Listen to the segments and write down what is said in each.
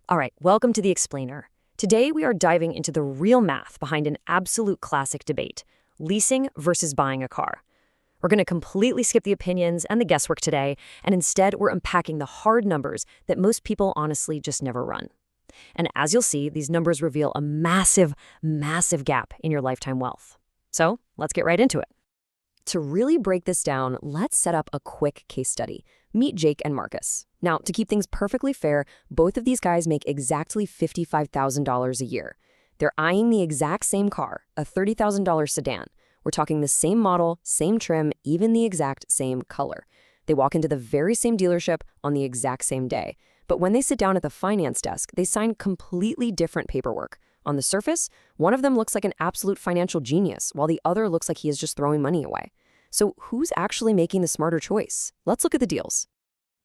All right, welcome to The Explainer. Today we are diving into the real math behind an absolute classic debate, leasing versus buying a car. We're going to completely skip the opinions and the guesswork today, and instead we're unpacking the hard numbers that most people honestly just never run. And as you'll see, these numbers reveal a massive, massive gap in your lifetime wealth. So let's get right into it. To really break this down, let's set up a quick case study. Meet Jake and Marcus. Now, to keep things perfectly fair, both of these guys make exactly $55,000 a year. They're eyeing the exact same car, a $30,000 sedan. We're talking the same model, same trim, even the exact same color. They walk into the very same dealership on the exact same day. But when they sit down at the finance desk, they sign completely different paperwork. On the surface, one of them looks like an absolute financial genius, while the other looks like he is just throwing money away. So who's actually making the smarter choice? Let's look at the deals.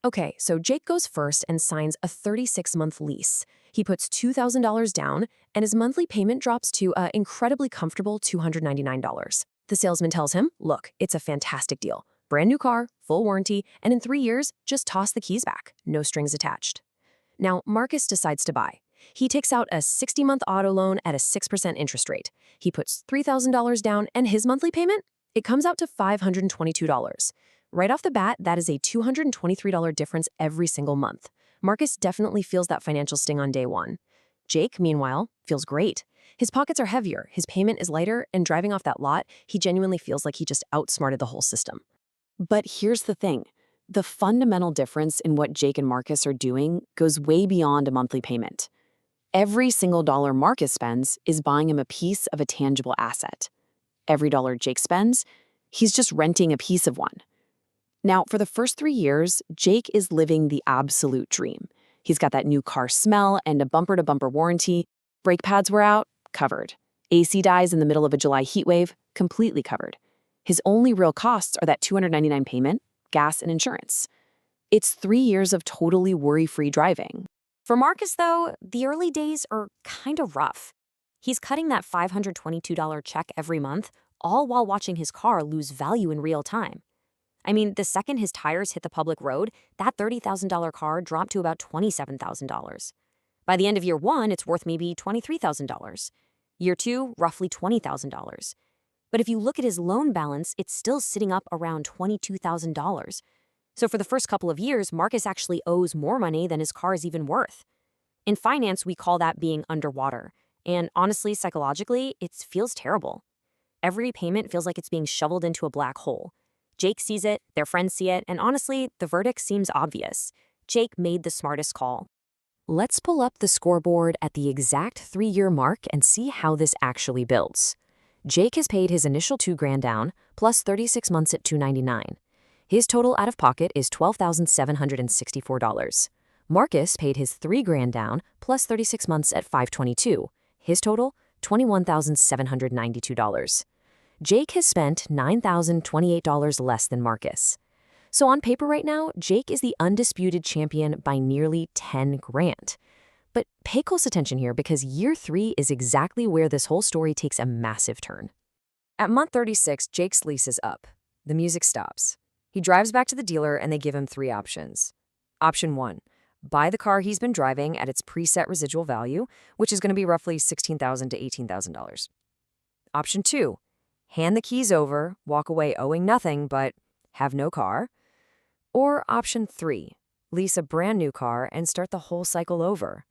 Okay, so Jake goes first and signs a 36-month lease. He puts $2,000 down, and his monthly payment drops to an incredibly comfortable $299. The salesman tells him, look, it's a fantastic deal. Brand new car, full warranty, and in 3 years, just toss the keys back. No strings attached. Now, Marcus decides to buy. He takes out a 60-month auto loan at a 6% interest rate. He puts $3,000 down, and his monthly payment? It comes out to $522. Right off the bat, that is a $223 difference every single month. Marcus definitely feels that financial sting on day one. Jake, meanwhile, feels great. His pockets are heavier, his payment is lighter, and driving off that lot, he genuinely feels like he just outsmarted the whole system. But here's the thing. The fundamental difference in what Jake and Marcus are doing goes way beyond a monthly payment. Every single dollar Marcus spends is buying him a piece of a tangible asset. Every dollar Jake spends, he's just renting a piece of one. Now, for the first 3 years, Jake is living the absolute dream. He's got that new car smell and a bumper-to-bumper warranty. Brake pads were out, covered. AC dies in the middle of a July heat wave, completely covered. His only real costs are that $299 payment, gas, and insurance. It's 3 years of totally worry-free driving. For Marcus, though, the early days are kind of rough. He's cutting that $522 check every month, all while watching his car lose value in real time. I mean, the second his tires hit the public road, that $30,000 car dropped to about $27,000. By the end of year one, it's worth maybe $23,000. Year two, roughly $20,000. But if you look at his loan balance, it's still sitting up around $22,000. So for the first couple of years, Marcus actually owes more money than his car is even worth. In finance, we call that being underwater. And honestly, psychologically, it feels terrible. Every payment feels like it's being shoveled into a black hole. Jake sees it, their friends see it, and honestly, the verdict seems obvious. Jake made the smartest call. Let's pull up the scoreboard at the exact 3-year mark and see how this actually builds. Jake has paid his initial $2,000 down, plus 36 months at $299. His total out of pocket is $12,764. Marcus paid his $3,000 down, plus 36 months at $522. His total, $21,792. Jake has spent $9,028 less than Marcus. So on paper right now, Jake is the undisputed champion by nearly $10,000. But pay close attention here because year 3 is exactly where this whole story takes a massive turn. At month 36, Jake's lease is up. The music stops. He drives back to the dealer and they give him 3 options. Option 1, buy the car he's been driving at its preset residual value, which is going to be roughly $16,000 to $18,000. Option 2, hand the keys over, walk away owing nothing, but have no car. Or option 3, lease a brand new car and start the whole cycle over.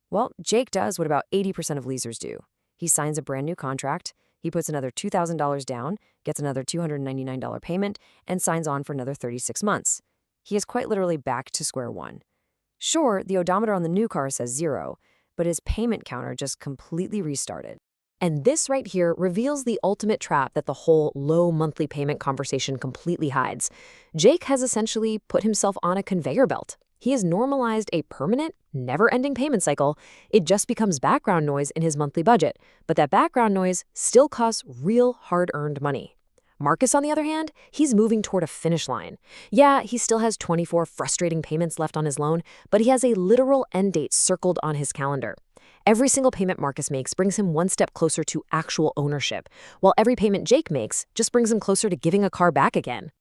Well, Jake does what about 80% of leasers do. He signs a brand new contract, he puts another $2,000 down, gets another $299 payment, and signs on for another 36 months. He is quite literally back to square one. Sure, the odometer on the new car says 0, but his payment counter just completely restarted. And this right here reveals the ultimate trap that the whole low monthly payment conversation completely hides. Jake has essentially put himself on a conveyor belt. He has normalized a permanent, never-ending payment cycle. It just becomes background noise in his monthly budget, but that background noise still costs real hard-earned money. Marcus, on the other hand, he's moving toward a finish line. Yeah, he still has 24 frustrating payments left on his loan, but he has a literal end date circled on his calendar. Every single payment Marcus makes brings him one step closer to actual ownership, while every payment Jake makes just brings him closer to giving a car back again.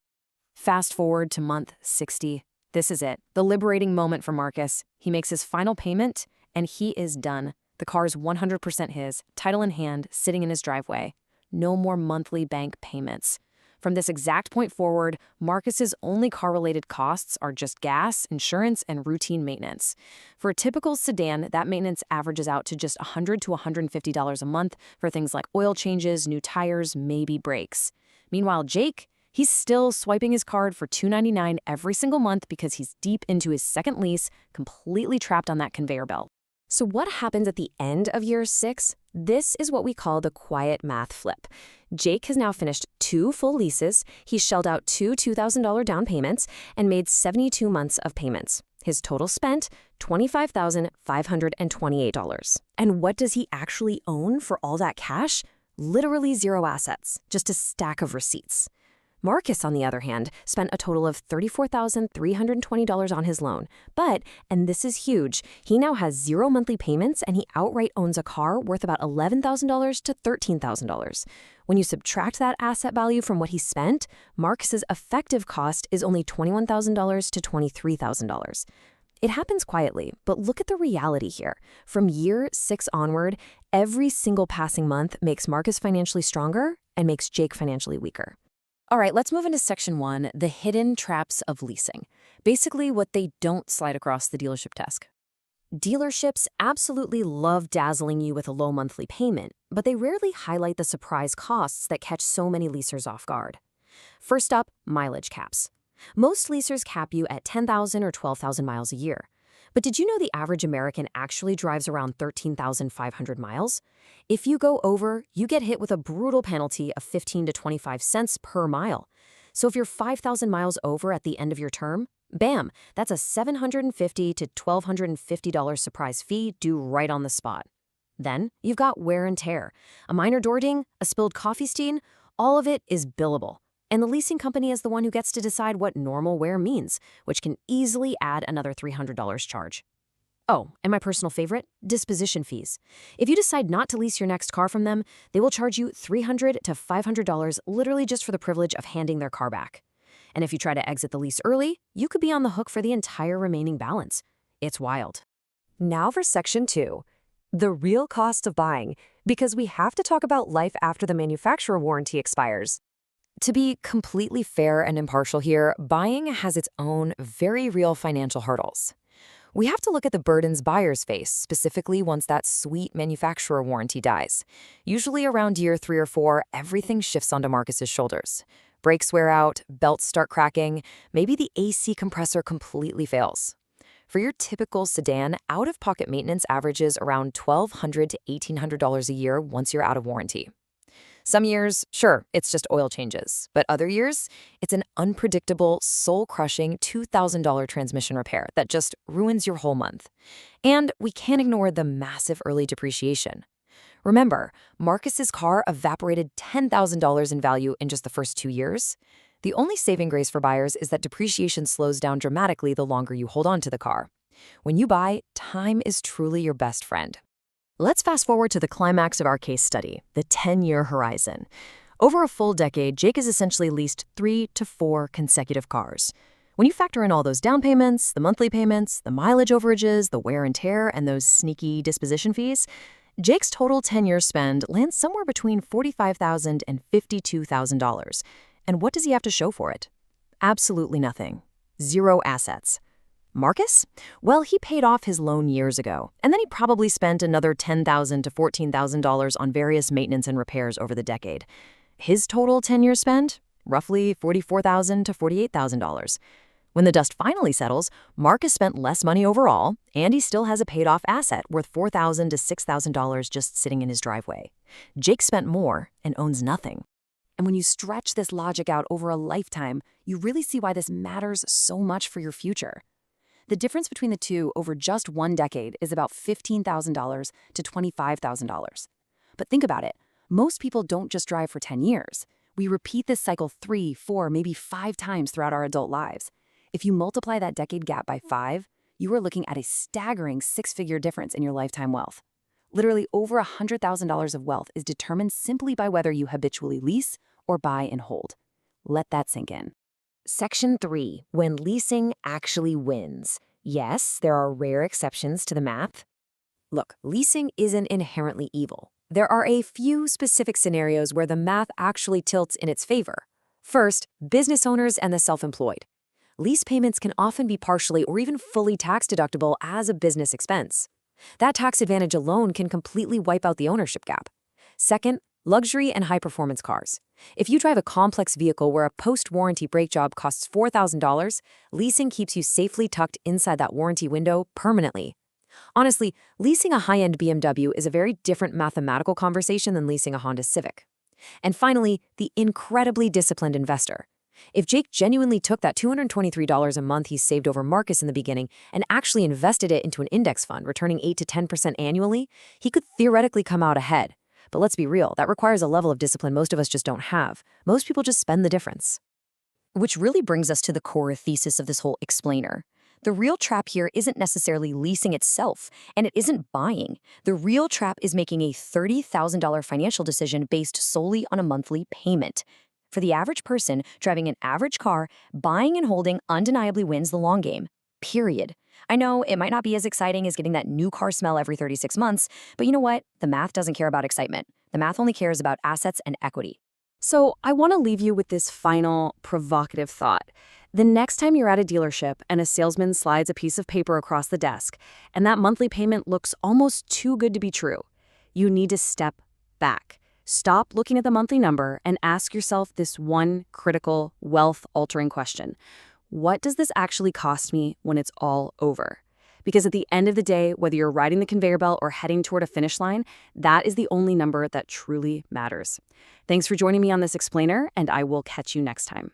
Fast forward to month 60. This is it, the liberating moment for Marcus. He makes his final payment, and he is done. The car is 100% his, title in hand, sitting in his driveway. No more monthly bank payments. From this exact point forward, Marcus's only car-related costs are just gas, insurance, and routine maintenance. For a typical sedan, that maintenance averages out to just $100 to $150 a month for things like oil changes, new tires, maybe brakes. Meanwhile, Jake, he's still swiping his card for $299 every single month because he's deep into his second lease, completely trapped on that conveyor belt. So what happens at the end of year 6? This is what we call the quiet math flip. Jake has now finished 2 full leases, he's shelled out 2 $2,000 down payments, and made 72 months of payments. His total spent $25,528. And what does he actually own for all that cash? Literally 0 assets, just a stack of receipts. Marcus, on the other hand, spent a total of $34,320 on his loan. But, and this is huge, he now has 0 monthly payments and he outright owns a car worth about $11,000 to $13,000. When you subtract that asset value from what he spent, Marcus's effective cost is only $21,000 to $23,000. It happens quietly, but look at the reality here. From year 6 onward, every single passing month makes Marcus financially stronger and makes Jake financially weaker. All right, let's move into section 1, the hidden traps of leasing. Basically, what they don't slide across the dealership desk. Dealerships absolutely love dazzling you with a low monthly payment, but they rarely highlight the surprise costs that catch so many leasers off guard. First up, mileage caps. Most leasers cap you at 10,000 or 12,000 miles a year. But did you know the average American actually drives around 13,500 miles? If you go over, you get hit with a brutal penalty of 15 to 25 cents per mile. So if you're 5,000 miles over at the end of your term, bam, that's a $750 to $1,250 surprise fee due right on the spot. Then you've got wear and tear. A minor door ding, a spilled coffee stain, all of it is billable. And the leasing company is the one who gets to decide what normal wear means, which can easily add another $300 charge. Oh, and my personal favorite, disposition fees. If you decide not to lease your next car from them, they will charge you $300 to $500 literally just for the privilege of handing their car back. And if you try to exit the lease early, you could be on the hook for the entire remaining balance. It's wild. Now for section 2, the real cost of buying, because we have to talk about life after the manufacturer warranty expires. To be completely fair and impartial here, buying has its own very real financial hurdles. We have to look at the burdens buyers face, specifically once that sweet manufacturer warranty dies. Usually around year 3 or 4, everything shifts onto Marcus's shoulders. Brakes wear out, belts start cracking, maybe the AC compressor completely fails. For your typical sedan, out-of-pocket maintenance averages around $1,200 to $1,800 a year once you're out of warranty. Some years, sure, it's just oil changes, but other years, it's an unpredictable, soul-crushing $2,000 transmission repair that just ruins your whole month. And we can't ignore the massive early depreciation. Remember, Marcus's car evaporated $10,000 in value in just the first 2 years. The only saving grace for buyers is that depreciation slows down dramatically the longer you hold on to the car. When you buy, time is truly your best friend. Let's fast forward to the climax of our case study, the 10-year horizon. Over a full decade, Jake has essentially leased 3 to 4 consecutive cars. When you factor in all those down payments, the monthly payments, the mileage overages, the wear and tear, and those sneaky disposition fees, Jake's total 10-year spend lands somewhere between $45,000 and $52,000. And what does he have to show for it? Absolutely nothing. 0 assets. Marcus? Well, he paid off his loan years ago, and then he probably spent another $10,000 to $14,000 on various maintenance and repairs over the decade. His total 10-year spend? Roughly $44,000 to $48,000. When the dust finally settles, Marcus spent less money overall, and he still has a paid-off asset worth $4,000 to $6,000 just sitting in his driveway. Jake spent more and owns nothing. And when you stretch this logic out over a lifetime, you really see why this matters so much for your future. The difference between the two over just 1 decade is about $15,000 to $25,000. But think about it. Most people don't just drive for 10 years. We repeat this cycle 3, 4, maybe 5 times throughout our adult lives. If you multiply that decade gap by 5, you are looking at a staggering 6-figure difference in your lifetime wealth. Literally over $100,000 of wealth is determined simply by whether you habitually lease or buy and hold. Let that sink in. Section 3. When leasing actually wins. Yes, there are rare exceptions to the math. Look, leasing isn't inherently evil. There are a few specific scenarios where the math actually tilts in its favor. First, business owners and the self-employed. Lease payments can often be partially or even fully tax-deductible as a business expense. That tax advantage alone can completely wipe out the ownership gap. Second, luxury and high-performance cars. If you drive a complex vehicle where a post-warranty brake job costs $4,000, leasing keeps you safely tucked inside that warranty window permanently. Honestly, leasing a high-end BMW is a very different mathematical conversation than leasing a Honda Civic. And finally, the incredibly disciplined investor. If Jake genuinely took that $223 a month he saved over Marcus in the beginning and actually invested it into an index fund, returning 8 to 10% annually, he could theoretically come out ahead. But let's be real, that requires a level of discipline most of us just don't have. Most people just spend the difference. Which really brings us to the core thesis of this whole explainer. The real trap here isn't necessarily leasing itself, and it isn't buying. The real trap is making a $30,000 financial decision based solely on a monthly payment. For the average person driving an average car, buying and holding undeniably wins the long game. Period. I know it might not be as exciting as getting that new car smell every 36 months, but you know what? The math doesn't care about excitement. The math only cares about assets and equity. So I want to leave you with this final provocative thought. The next time you're at a dealership and a salesman slides a piece of paper across the desk and that monthly payment looks almost too good to be true, you need to step back. Stop looking at the monthly number and ask yourself this one critical, wealth-altering question. What does this actually cost me when it's all over? Because at the end of the day, whether you're riding the conveyor belt or heading toward a finish line, that is the only number that truly matters. Thanks for joining me on this explainer, and I will catch you next time.